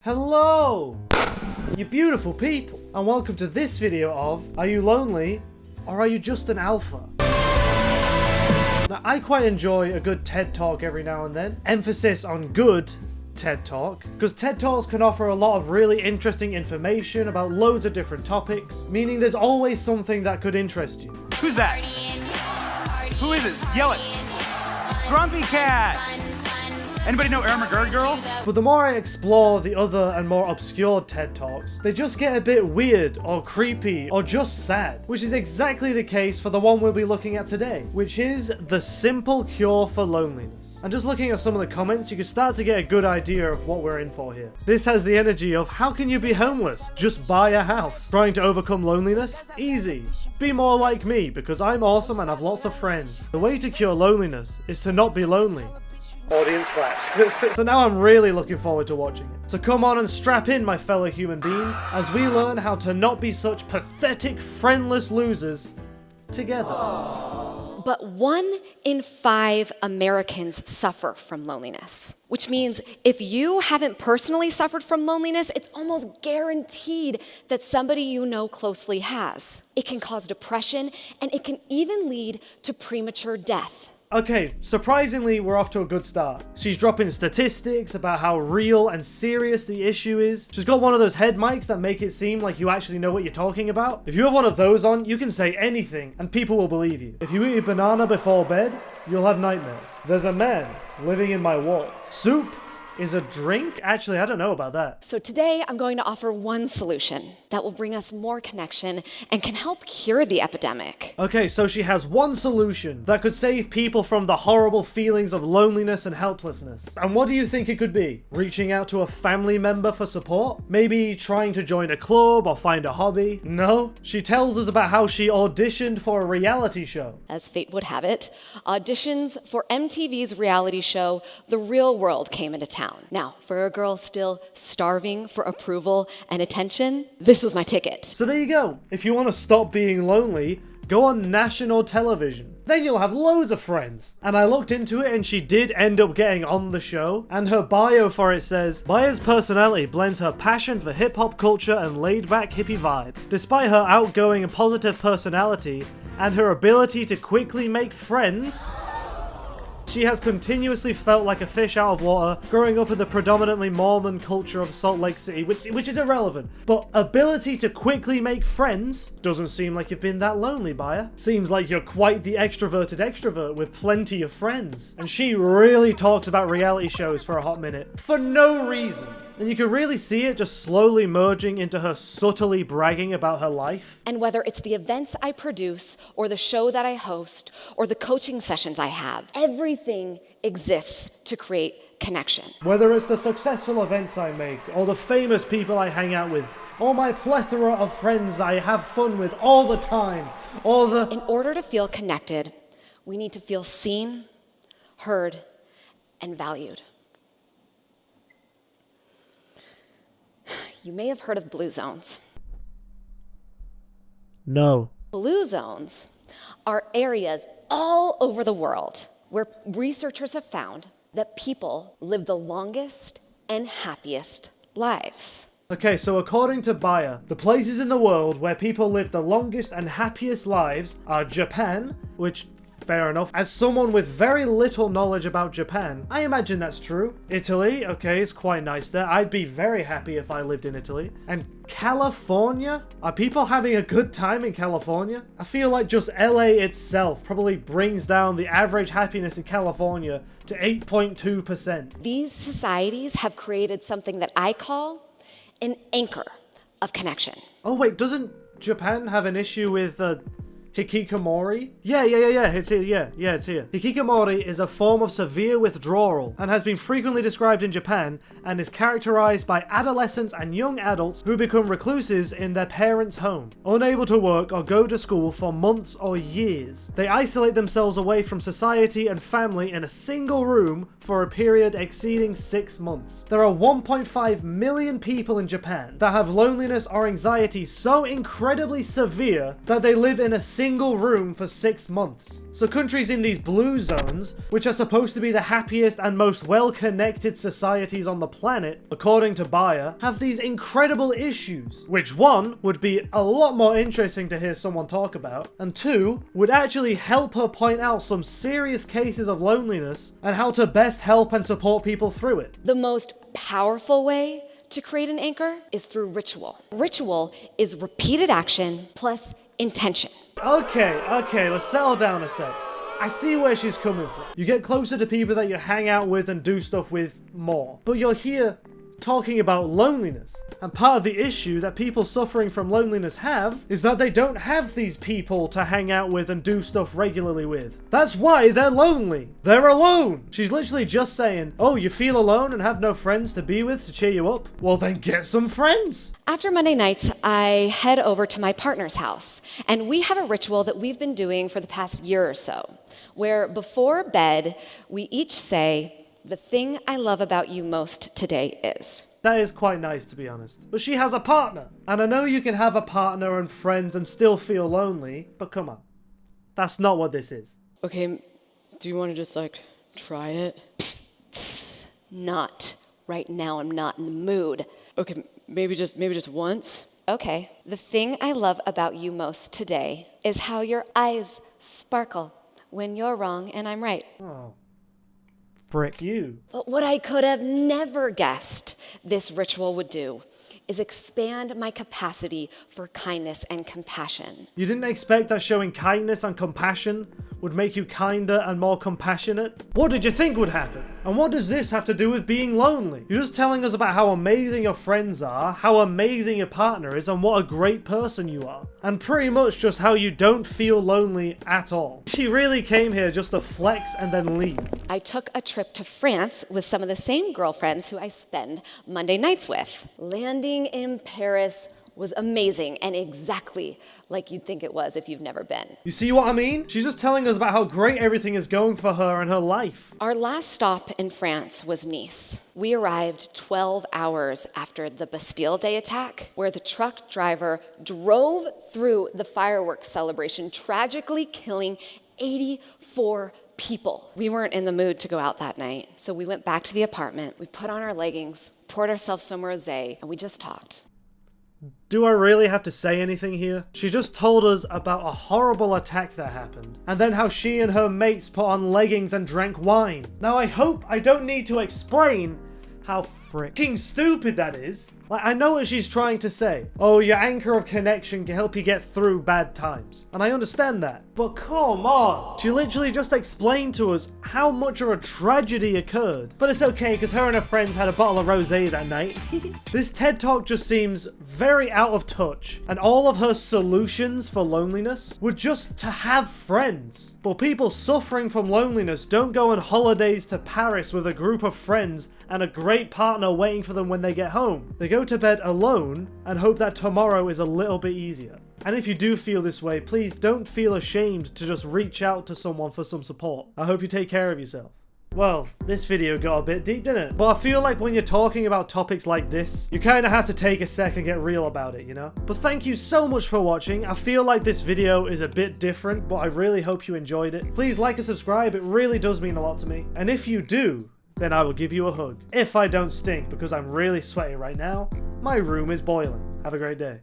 Hello, you beautiful people, and welcome to this video of Are you lonely, or are you just an alpha? Now, I quite enjoy a good TED Talk every now and then, emphasis on good TED Talk, because TED Talks can offer a lot of really interesting information about loads of different topics, meaning there's always something that could interest you. Who's that? Who is this? Yell it. Grumpy Cat! Anybody know Irma Gerd Girl? But the more I explore the other and more obscure TED Talks, they just get a bit weird or creepy or just sad, which is exactly the case for the one we'll be looking at today, which is The Simple Cure for Loneliness. And just looking at some of the comments, you can start to get a good idea of what we're in for here. This has the energy of, how can you be homeless? Just buy a house. Trying to overcome loneliness? Easy. Be more like me, because I'm awesome and have lots of friends. The way to cure loneliness is to not be lonely. Audience clap. So now I'm really looking forward to watching it. So come on and strap in, my fellow human beings, as we learn how to not be such pathetic, friendless losers together. But 1 in 5 Americans suffer from loneliness, which means if you haven't personally suffered from loneliness, it's almost guaranteed that somebody you know closely has. It can cause depression, and it can even lead to premature death. Okay, surprisingly, we're off to a good start. She's dropping statistics about how real and serious the issue is. She's got one of those head mics that make it seem like you actually know what you're talking about. If you have one of those on, you can say anything and people will believe you. If you eat a banana before bed, you'll have nightmares. There's a man living in my walls. Soup is a drink? Actually, I don't know about that. So today, I'm going to offer one solution that will bring us more connection and can help cure the epidemic. Okay, so she has one solution that could save people from the horrible feelings of loneliness and helplessness. And what do you think it could be? Reaching out to a family member for support? Maybe trying to join a club or find a hobby? No? She tells us about how she auditioned for a reality show. As fate would have it, auditions for MTV's reality show, The Real World, came into town. Now, for a girl still starving for approval and attention, this was my ticket. So there you go. If you want to stop being lonely, go on national television. Then you'll have loads of friends. And I looked into it and she did end up getting on the show. And her bio for it says, Baya's personality blends her passion for hip-hop culture and laid-back hippie vibe. Despite her outgoing and positive personality and her ability to quickly make friends, she has continuously felt like a fish out of water, growing up in the predominantly Mormon culture of Salt Lake City, which is irrelevant. But ability to quickly make friends doesn't seem like you've been that lonely, Baya. Seems like you're quite the extroverted extrovert with plenty of friends. And she really talks about reality shows for a hot minute, for no reason. And you can really see it just slowly merging into her subtly bragging about her life. And whether it's the events I produce, or the show that I host, or the coaching sessions I have, everything exists to create connection. Whether it's the successful events I make, or the famous people I hang out with, or my plethora of friends I have fun with all the time, or the... In order to feel connected, we need to feel seen, heard, and valued. You may have heard of blue zones. No. Blue zones are areas all over the world where researchers have found that people live the longest and happiest lives. Okay, so according to Baya, the places in the world where people live the longest and happiest lives are Japan, which... fair enough. As someone with very little knowledge about Japan, I imagine that's true. Italy, okay, it's quite nice there. I'd be very happy if I lived in Italy. And California? Are people having a good time in California? I feel like just LA itself probably brings down the average happiness in California to 8.2%. These societies have created something that I call an anchor of connection. Oh wait, doesn't Japan have an issue with hikikomori? Yeah, it's here, it's here. Hikikomori is a form of severe withdrawal and has been frequently described in Japan and is characterized by adolescents and young adults who become recluses in their parents' home, unable to work or go to school for months or years. They isolate themselves away from society and family in a single room for a period exceeding 6 months. There are 1.5 million people in Japan that have loneliness or anxiety so incredibly severe that they live in a single room for 6 months. So countries in these blue zones, which are supposed to be the happiest and most well-connected societies on the planet, according to Bayer, have these incredible issues, which one, would be a lot more interesting to hear someone talk about, and two, would actually help her point out some serious cases of loneliness and how to best help and support people through it. The most powerful way to create an anchor is through ritual. Ritual is repeated action plus intention. Okay, let's settle down a sec. I see where she's coming from. You get closer to people that you hang out with and do stuff with more. But you're here talking about loneliness. And part of the issue that people suffering from loneliness have is that they don't have these people to hang out with and do stuff regularly with. That's why they're lonely. They're alone. She's literally just saying, oh, you feel alone and have no friends to be with to cheer you up? Well, then get some friends. After Monday nights, I head over to my partner's house, and we have a ritual that we've been doing for the past year or so, where before bed, we each say, the thing I love about you most today is. That is quite nice, to be honest. But she has a partner. And I know you can have a partner and friends and still feel lonely, but come on. That's not what this is. Okay, do you want to just, try it? Not. Right now, I'm not in the mood. Okay, maybe just once? Okay. The thing I love about you most today is how your eyes sparkle when you're wrong and I'm right. Oh. Frick you. But what I could have never guessed this ritual would do is expand my capacity for kindness and compassion. You didn't expect that showing kindness and compassion would make you kinder and more compassionate? What did you think would happen? And what does this have to do with being lonely? You're just telling us about how amazing your friends are, how amazing your partner is, and what a great person you are. And pretty much just how you don't feel lonely at all. She really came here just to flex and then leave. I took a trip to France with some of the same girlfriends who I spend Monday nights with. Landing in Paris was amazing and exactly like you'd think it was if you've never been. You see what I mean? She's just telling us about how great everything is going for her and her life. Our last stop in France was Nice. We arrived 12 hours after the Bastille Day attack, where the truck driver drove through the fireworks celebration, tragically killing 84 people. We weren't in the mood to go out that night, so we went back to the apartment, we put on our leggings, poured ourselves some rosé, and we just talked. Do I really have to say anything here? She just told us about a horrible attack that happened, and then how she and her mates put on leggings and drank wine. Now I hope I don't need to explain how freaking stupid that is. I know what she's trying to say. Oh, your anchor of connection can help you get through bad times. And I understand that. But come on! She literally just explained to us how much of a tragedy occurred. But it's okay, because her and her friends had a bottle of rosé that night. This TED Talk just seems very out of touch. And all of her solutions for loneliness were just to have friends. But people suffering from loneliness don't go on holidays to Paris with a group of friends and a great partner waiting for them when they get home. They go to bed alone and hope that tomorrow is a little bit easier. And if you do feel this way, please don't feel ashamed to just reach out to someone for some support. I hope you take care of yourself. Well, this video got a bit deep, didn't it? But I feel like when you're talking about topics like this, you kind of have to take a sec and get real about it, you know? But thank you so much for watching. I feel like this video is a bit different, but I really hope you enjoyed it. Please like and subscribe, it really does mean a lot to me. And if you do, then I will give you a hug. If I don't stink, because I'm really sweaty right now, my room is boiling. Have a great day.